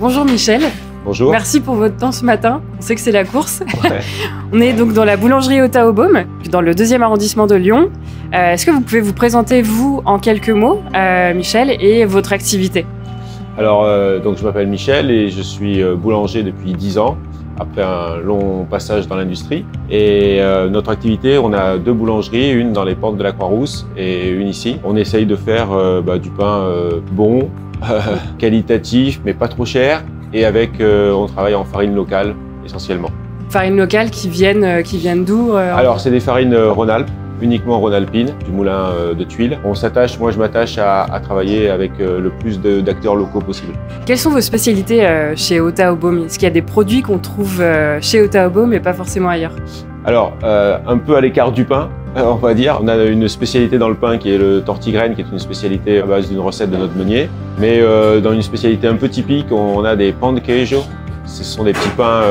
Bonjour Michel. Bonjour. Merci pour votre temps ce matin. On sait que c'est la course. Ouais. On est donc dans la boulangerie au Taobaume, dans le 2e arrondissement de Lyon. Est-ce que vous pouvez vous présenter, vous, en quelques mots, Michel, et votre activité? Alors, donc je m'appelle Michel et je suis boulanger depuis 10 ans, après un long passage dans l'industrie. Et notre activité, on a 2 boulangeries, une dans les portes de la Croix-Rousse et une ici. On essaye de faire du pain bon, qualitatif, mais pas trop cher. Et on travaille en farine locale, essentiellement. Farine locale qui viennent d'où? Alors, c'est des farines Rhône-Alpes, uniquement Rhône-Alpine, du moulin de Tuiles. Moi je m'attache à travailler avec le plus d'acteurs locaux possible. Quelles sont vos spécialités chez au Taobaume? Est-ce qu'il y a des produits qu'on trouve chez au Taobaume mais pas forcément ailleurs? Alors, un peu à l'écart du pain, on va dire. On a une spécialité dans le pain qui est le tortigraine, qui est une spécialité à base d'une recette de notre meunier. Mais dans une spécialité un peu typique, on a des pan de queijo. Ce sont des petits pains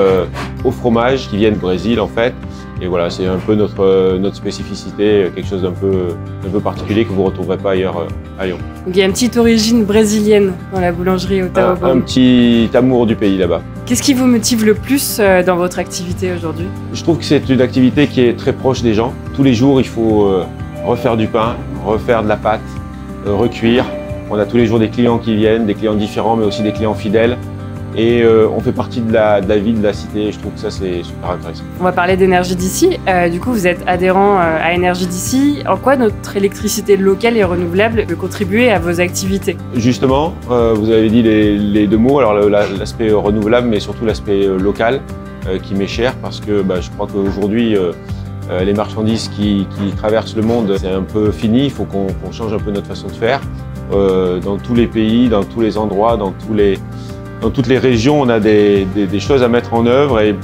au fromage qui viennent du Brésil en fait. Et voilà, c'est un peu notre spécificité, quelque chose d'un peu particulier que vous ne retrouverez pas ailleurs à Lyon. Donc il y a une petite origine brésilienne dans la boulangerie au Taobaume. Un petit amour du pays là-bas. Qu'est-ce qui vous motive le plus dans votre activité aujourd'hui? Je trouve que c'est une activité qui est très proche des gens. Tous les jours, il faut refaire du pain, refaire de la pâte, recuire. On a tous les jours des clients qui viennent, des clients différents, mais aussi des clients fidèles. Et on fait partie de la vie, de la cité, et je trouve que ça c'est super intéressant. On va parler d'énergie d'ici. Du coup, vous êtes adhérent à Énergie d'ici. En quoi notre électricité locale et renouvelable peut contribuer à vos activités? Justement, vous avez dit les 2 mots, alors l'aspect renouvelable, mais surtout l'aspect local qui m'est cher, parce que je crois qu'aujourd'hui, les marchandises qui traversent le monde, c'est un peu fini, il faut qu'on change un peu notre façon de faire. Dans tous les pays, dans tous les endroits, dans toutes les régions, on a des choses à mettre en œuvre et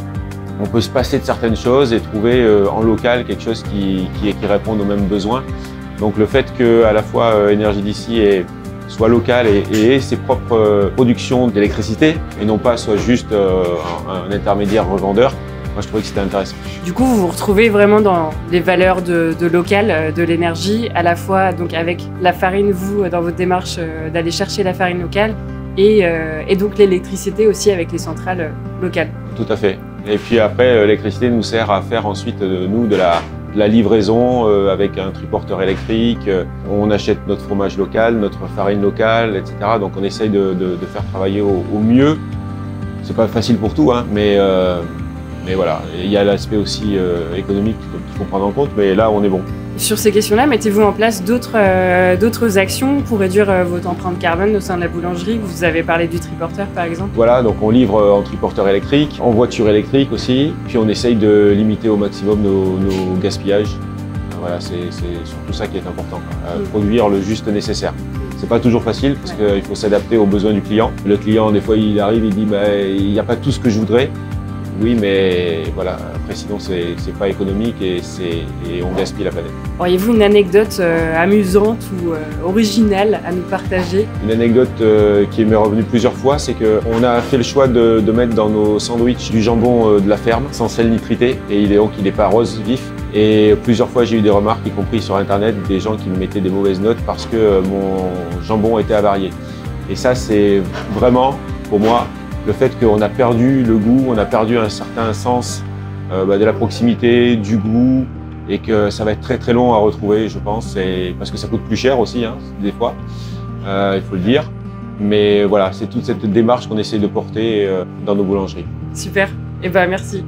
on peut se passer de certaines choses et trouver en local quelque chose qui réponde aux mêmes besoins. Donc le fait qu'à la fois Énergie d'ici soit locale et ait ses propres productions d'électricité et non pas soit juste un intermédiaire revendeur, moi je trouvais que c'était intéressant. Du coup, vous vous retrouvez vraiment dans les valeurs de local, de l'énergie, à la fois donc avec la farine, vous, dans votre démarche d'aller chercher la farine locale, et donc l'électricité aussi avec les centrales locales. Tout à fait. Et puis après, l'électricité nous sert à faire ensuite, nous, de la livraison avec un triporteur électrique. On achète notre fromage local, notre farine locale, etc. Donc on essaye de faire travailler au mieux. C'est pas facile pour tout, hein, mais voilà. Il y a l'aspect aussi économique qu'il faut prendre en compte, mais là, on est bon. Sur ces questions-là, mettez-vous en place d'autres actions pour réduire votre empreinte carbone au sein de la boulangerie? Vous avez parlé du triporteur, par exemple. Voilà, donc on livre en triporteur électrique, en voiture électrique aussi, puis on essaye de limiter au maximum nos gaspillages. Voilà, c'est surtout ça qui est important, produire le juste nécessaire. C'est pas toujours facile parce qu'il faut s'adapter aux besoins du client. Le client, des fois, il arrive, il dit il n'y a pas tout ce que je voudrais. Oui, mais voilà, après sinon c'est pas économique et on gaspille la planète. Auriez-vous une anecdote amusante ou originale à nous partager? Une anecdote qui m'est revenue plusieurs fois, c'est qu'on a fait le choix de mettre dans nos sandwichs du jambon de la ferme, sans sel nitrité, et il n'est pas rose vif. Et plusieurs fois j'ai eu des remarques, y compris sur internet, des gens qui me mettaient des mauvaises notes parce que mon jambon était avarié. Et ça c'est vraiment, pour moi, le fait qu'on a perdu le goût, on a perdu un certain sens de la proximité, du goût, et que ça va être très très long à retrouver, je pense, parce que ça coûte plus cher aussi, hein, des fois, il faut le dire. Mais voilà, c'est toute cette démarche qu'on essaie de porter dans nos boulangeries. Super, et merci.